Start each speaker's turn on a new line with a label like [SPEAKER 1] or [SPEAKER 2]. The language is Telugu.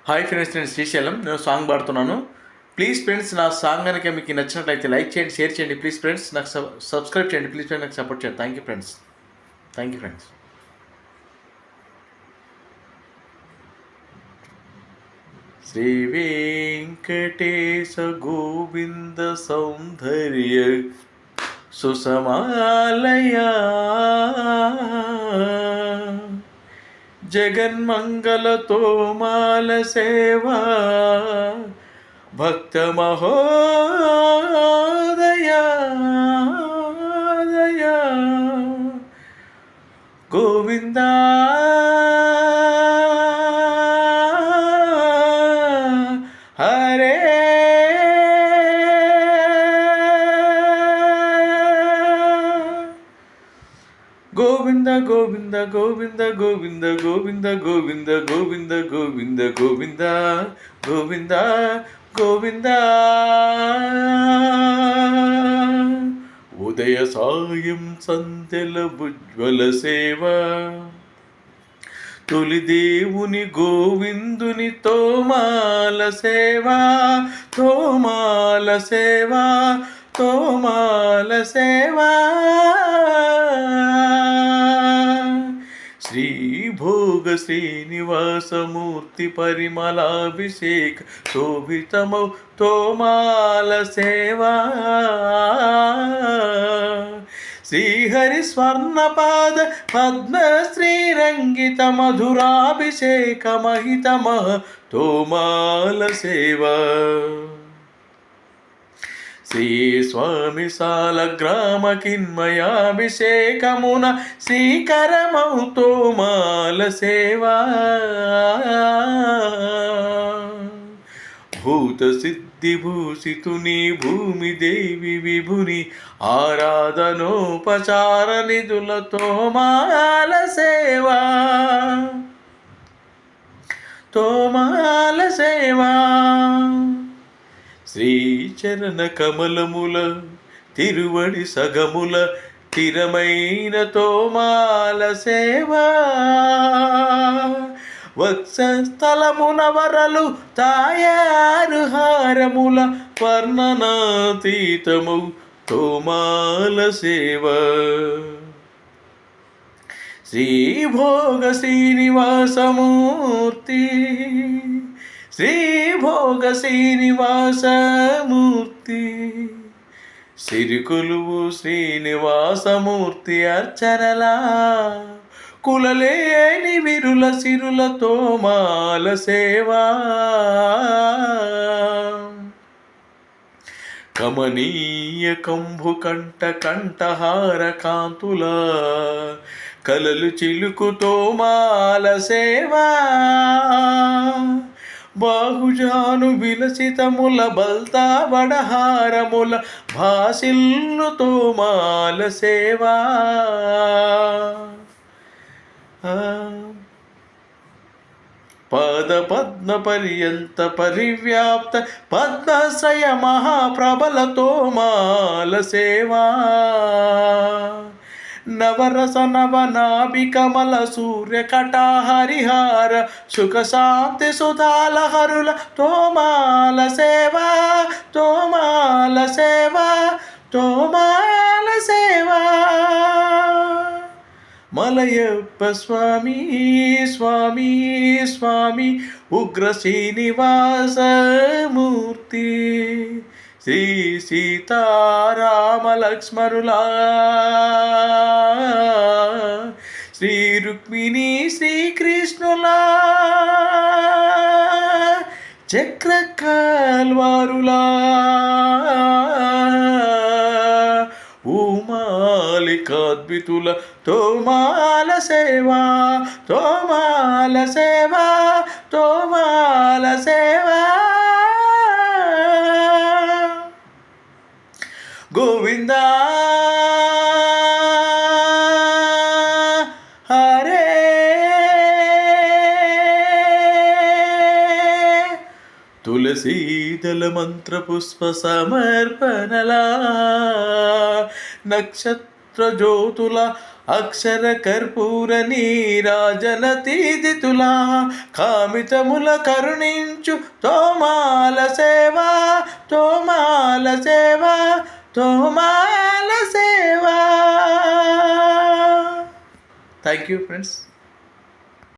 [SPEAKER 1] హాయ్ ఫ్రెండ్స్, నేను శ్రీశైలం. నేను సాంగ్ పాడుతున్నాను. ప్లీజ్ ఫ్రెండ్స్, నా సాంగ్ కనుక మీకు నచ్చినట్లయితే లైక్ చేయండి, షేర్ చేయండి. ప్లీజ్ ఫ్రెండ్స్, నాకు సబ్స్క్రైబ్ చేయండి. ప్లీజ్ ఫ్రెండ్స్, నాకు సపోర్ట్ చేయండి. Thank you friends. Thank you friends. Sri Venkatesha Govinda సౌందర్య సుసమాలయా జగన్మంగళతోమాల సేవా భక్త మహోదయా గోవిందా హరే గోవింద గోవింద గోవింద గోవింద గోవింద గోవింద గోవింద గోవింద గోవింద గోవింద గోవింద ఉదయ సాయం సంధ్యల ఉజ్వల సేవ తొలి దేవుని గోవిందుని తోమాల సేవా తోమాల సేవా తోమాల సేవా శ్రీభోగ శ్రీనివాసమూర్తి పరిమళాభిషేక శోభితమౌ తోమాల సేవా శ్రీహరి స్వర్ణపాద పద్మశ్రీరంగిత మధురాభిషేక మహితమ తోమాల సేవా శ్రీ స్వామి సాల గ్రామ కిన్మయాభిషేకమున శ్రీకరమౌ తోమాల సేవా భూత సిద్ధి భూషితుని భూమి దేవి విభుని ఆరాధనోపచార నిధుల తోమాల సేవా తోమాల సేవా శ్రీచరణ కమలముల తిరువడి సగముల తిరమైన తోమాల సేవా వక్షస్థలమున వరలు తాయారు హారముల వర్ణనాతీతము తోమాల సేవా శ్రీభోగ శ్రీనివాసమూర్తి శ్రీభోగ శ్రీనివాసమూర్తి సిరికొలువు శ్రీనివాసమూర్తి అర్చనలా కులలేని విరుల సిరుల తోమాల సేవా కమనీయ కంభు కంఠ కంఠహార కాంతుల కలలు చిలుకు తోమాల సేవా బాహుజాను విలసితముల బల్తా వడహారముల భాసిల్లు తోమాల సేవా పాద పద్మ పర్యంత పరివ్యాప్త పద్మశ్రయ మహాప్రబల తోమాల సేవా నవరస నవనాభి కమల సూర్య కటా హరిహార సుఖ శాంతి సుధాల హరుల తోమాల సేవా తోమాల సేవా తోమాల సేవా మలయప్ప స్వామి స్వామి స్వామి ఉగ్ర శ్రీనివాసమూర్తి శ్రీ సీతారామ లక్ష్మణులా శ్రీ రుక్మిణి శ్రీకృష్ణులా చక్ర కాల్వారులా మాలికాద్వితుల తోమాల సేవా తోమాల సేవా తోమాల సేవా గోవిందా హరే తులసీదల మంత్ర పుష్ప సమర్పణలా నక్షత్ర జ్యోతుల అక్షర కర్పూర నీరాజన తీదితులా కామితముల కరుణించు తోమాల సేవా తోమాల సేవా తోమాల సేవా. Thank you friends.